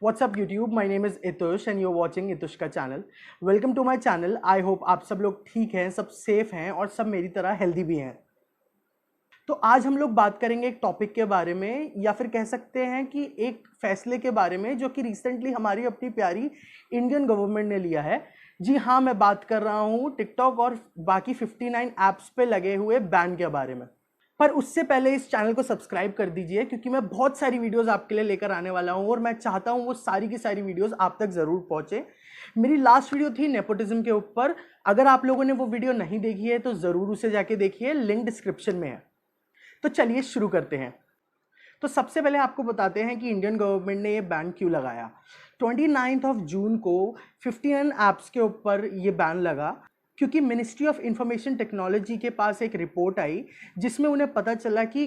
What's up YouTube? My name is Itush and you're watching Itush का चैनल। Welcome to my channel. I hope आप सब लोग ठीक हैं, सब सेफ हैं और सब मेरी तरह हेल्दी भी हैं। तो आज हम लोग बात करेंगे एक टॉपिक के बारे में, या फिर कह सकते हैं कि एक फैसले के बारे में जो कि रिसेंटली हमारी अपनी प्यारी इंडियन गवर्नमेंट ने लिया है। जी हाँ, मैं बात कर रहा हूँ टिकटॉक और बाकी 59 ऐप्स पे लगे हुए बैन के बारे में। पर उससे पहले इस चैनल को सब्सक्राइब कर दीजिए, क्योंकि मैं बहुत सारी वीडियोस आपके लिए लेकर आने वाला हूं और मैं चाहता हूं वो सारी की सारी वीडियोस आप तक ज़रूर पहुंचे। मेरी लास्ट वीडियो थी नेपोटिज्म के ऊपर। अगर आप लोगों ने वो वीडियो नहीं देखी है तो ज़रूर उसे जाके देखिए, लिंक डिस्क्रिप्शन में है। तो चलिए शुरू करते हैं। तो सबसे पहले आपको बताते हैं कि इंडियन गवर्नमेंट ने ये बैन क्यों लगाया। 29 जून को 59 ऐप्स के ऊपर ये बैन लगा, क्योंकि मिनिस्ट्री ऑफ इंफॉर्मेशन टेक्नोलॉजी के पास एक रिपोर्ट आई जिसमें उन्हें पता चला कि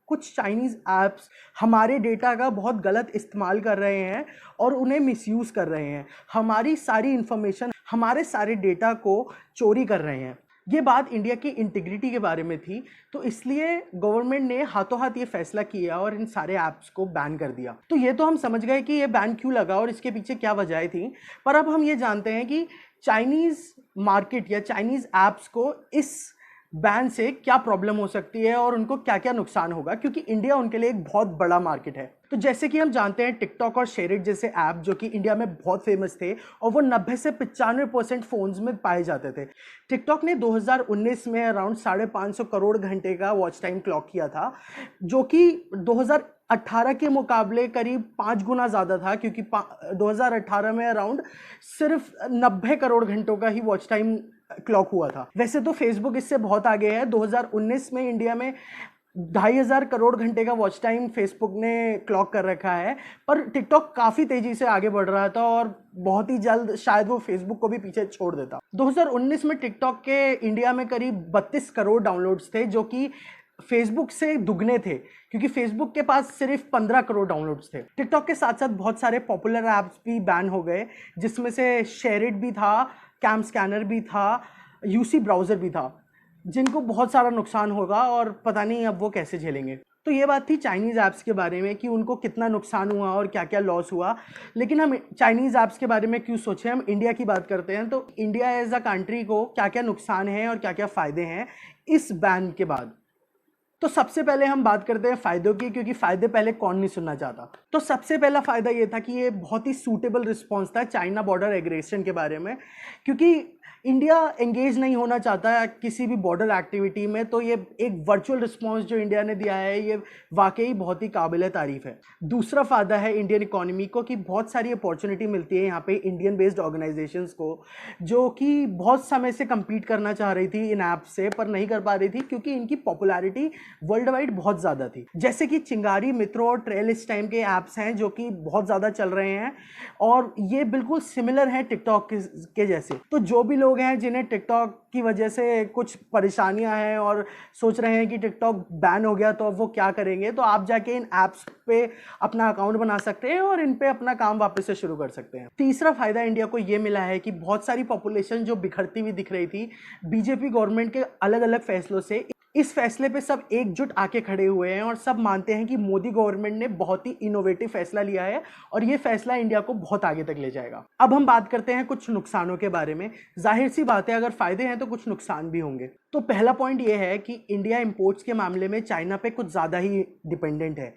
कुछ चाइनीज़ ऐप्स हमारे डेटा का बहुत गलत इस्तेमाल कर रहे हैं और उन्हें मिसयूज़ कर रहे हैं, हमारी सारी इंफॉर्मेशन, हमारे सारे डेटा को चोरी कर रहे हैं। ये बात इंडिया की इंटीग्रिटी के बारे में थी, तो इसलिए गवर्नमेंट ने हाथों हाथ ये फैसला किया और इन सारे ऐप्स को बैन कर दिया। तो ये तो हम समझ गए कि ये बैन क्यों लगा और इसके पीछे क्या वजह थी। पर अब हम ये जानते हैं कि चाइनीज़ मार्केट या चाइनीज़ ऐप्स को इस बैन से क्या प्रॉब्लम हो सकती है और उनको क्या क्या नुकसान होगा, क्योंकि इंडिया उनके लिए एक बहुत बड़ा मार्केट है। तो जैसे कि हम जानते हैं टिकटॉक और शेयरिट जैसे ऐप जो कि इंडिया में बहुत फेमस थे और वो 90 से 95% फ़ोन्स में पाए जाते थे। टिकटॉक ने 2019 में अराउंड 550 करोड़ घंटे का वॉच टाइम क्लॉक किया था, जो कि 2018 के मुकाबले करीब 5 गुना ज़्यादा था, क्योंकि 2018 में अराउंड सिर्फ 90 करोड़ घंटों का ही वॉच टाइम क्लॉक हुआ था। वैसे तो फेसबुक इससे बहुत आगे है। 2019 में इंडिया में 2,500 करोड़ घंटे का वॉच टाइम फेसबुक ने क्लॉक कर रखा है, पर टिकटॉक काफ़ी तेज़ी से आगे बढ़ रहा था और बहुत ही जल्द शायद वो फेसबुक को भी पीछे छोड़ देता। 2019 में टिकटॉक के इंडिया में करीब 32 करोड़ डाउनलोड्स थे, जो कि फेसबुक से दुगने थे, क्योंकि फेसबुक के पास सिर्फ 15 करोड़ डाउनलोड्स थे। टिकटॉक के साथ साथ बहुत सारे पॉपुलर ऐप्स भी बैन हो गए, जिसमें से शेयरिट भी था, कैम स्कैनर भी था, यूसी ब्राउज़र भी था, जिनको बहुत सारा नुकसान होगा और पता नहीं अब वो कैसे झेलेंगे। तो ये बात थी चाइनीज़ ऐप्स के बारे में कि उनको कितना नुकसान हुआ और क्या क्या लॉस हुआ। लेकिन हम चाइनीज़ ऐप्स के बारे में क्यों सोचें, हम इंडिया की बात करते हैं। तो इंडिया एज अ कंट्री को क्या क्या नुकसान है और क्या क्या फ़ायदे हैं इस बैन के बाद। तो सबसे पहले हम बात करते हैं फ़ायदों की, क्योंकि फ़ायदे पहले कौन नहीं सुनना चाहता। तो सबसे पहला फ़ायदा ये था कि ये बहुत ही सूटेबल रिस्पॉन्स था चाइना बॉर्डर एग्रेशन के बारे में, क्योंकि इंडिया एंगेज नहीं होना चाहता है किसी भी बॉर्डर एक्टिविटी में। तो ये एक वर्चुअल रिस्पॉन्स जो इंडिया ने दिया है, ये वाकई बहुत ही काबिल तारीफ़ है। दूसरा फ़ायदा है इंडियन इकोनॉमी को, कि बहुत सारी अपॉर्चुनिटी मिलती है यहाँ पे इंडियन बेस्ड ऑर्गेनाइजेशंस को, जो कि बहुत समय से कम्पीट करना चाह रही थी इन ऐप से, पर नहीं कर पा रही थी क्योंकि इनकी पॉपुलैरिटी वर्ल्ड वाइड बहुत ज़्यादा थी। जैसे कि चिंगारी, मित्रों और ट्रेल इस टाइम के ऐप्स हैं जो कि बहुत ज़्यादा चल रहे हैं और ये बिल्कुल सिमिलर हैं टिकटॉक के जैसे। तो जो भी लोग हैं जिन्हें टिकटॉक की वजह से कुछ परेशानियां हैं और सोच रहे हैं कि टिकटॉक बैन हो गया तो अब वो क्या करेंगे, तो आप जाके इन ऐप्स पे अपना अकाउंट बना सकते हैं और इन पे अपना काम वापस से शुरू कर सकते हैं। तीसरा फायदा इंडिया को ये मिला है कि बहुत सारी पॉपुलेशन जो बिखरती हुई दिख रही थी बीजेपी गवर्नमेंट के अलग अलग फैसलों से, इस फैसले पे सब एकजुट आके खड़े हुए हैं और सब मानते हैं कि मोदी गवर्नमेंट ने बहुत ही इनोवेटिव फैसला लिया है और ये फैसला इंडिया को बहुत आगे तक ले जाएगा। अब हम बात करते हैं कुछ नुकसानों के बारे में। जाहिर सी बात है, अगर फायदे हैं तो कुछ नुकसान भी होंगे। तो पहला पॉइंट ये है कि इंडिया इंपोर्ट्स के मामले में चाइना पे कुछ ज़्यादा ही डिपेंडेंट है,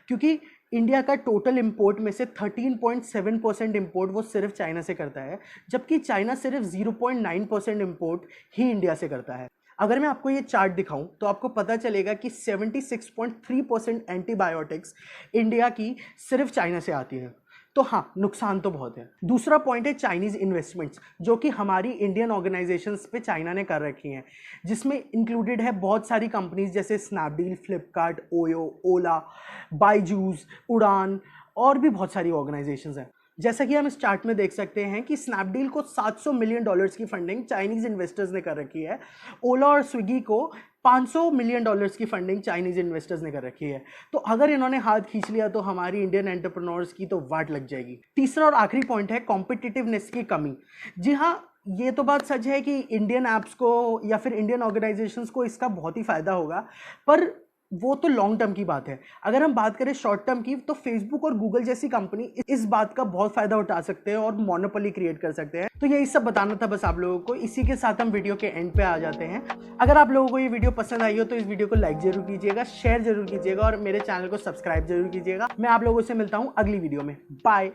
क्योंकि इंडिया का टोटल इंपोर्ट में से 13.7% इंपोर्ट वो सिर्फ चाइना से करता है, जबकि चाइना सिर्फ 0.9% इंपोर्ट ही इंडिया से करता है। अगर मैं आपको ये चार्ट दिखाऊं तो आपको पता चलेगा कि 76.3% एंटीबायोटिक्स इंडिया की सिर्फ चाइना से आती है। तो हाँ, नुकसान तो बहुत है। दूसरा पॉइंट है चाइनीज़ इन्वेस्टमेंट्स, जो कि हमारी इंडियन ऑर्गेनाइजेशंस पे चाइना ने कर रखी हैं, जिसमें इंक्लूडेड है बहुत सारी कंपनीज जैसे स्नैपडील, फ्लिपकार्ट, ओयो, ओला, बायजूस, उड़ान और भी बहुत सारी ऑर्गेनाइजेशंस हैं। जैसा कि हम इस चार्ट में देख सकते हैं कि स्नैपडील को $700 मिलियन की फंडिंग चाइनीज़ इन्वेस्टर्स ने कर रखी है। ओला और स्विगी को $500 मिलियन की फंडिंग चाइनीज़ इन्वेस्टर्स ने कर रखी है। तो अगर इन्होंने हाथ खींच लिया तो हमारी इंडियन एंटरप्रेन्योर्स की तो वाट लग जाएगी। तीसरा और आखिरी पॉइंट है कॉम्पिटिटिवनेस की कमी। जी हाँ, ये तो बात सच है कि इंडियन ऐप्स को या फिर इंडियन ऑर्गेनाइजेशंस को इसका बहुत ही फ़ायदा होगा, पर वो तो लॉन्ग टर्म की बात है। अगर हम बात करें शॉर्ट टर्म की, तो फेसबुक और गूगल जैसी कंपनी इस बात का बहुत फायदा उठा सकते हैं और मोनोपोली क्रिएट कर सकते हैं। तो यही सब बताना था बस आप लोगों को। इसी के साथ हम वीडियो के एंड पे आ जाते हैं। अगर आप लोगों को ये वीडियो पसंद आई हो तो इस वीडियो को लाइक जरूर कीजिएगा, शेयर जरूर कीजिएगा और मेरे चैनल को सब्सक्राइब जरूर कीजिएगा। मैं आप लोगों से मिलता हूँ अगली वीडियो में। बाय।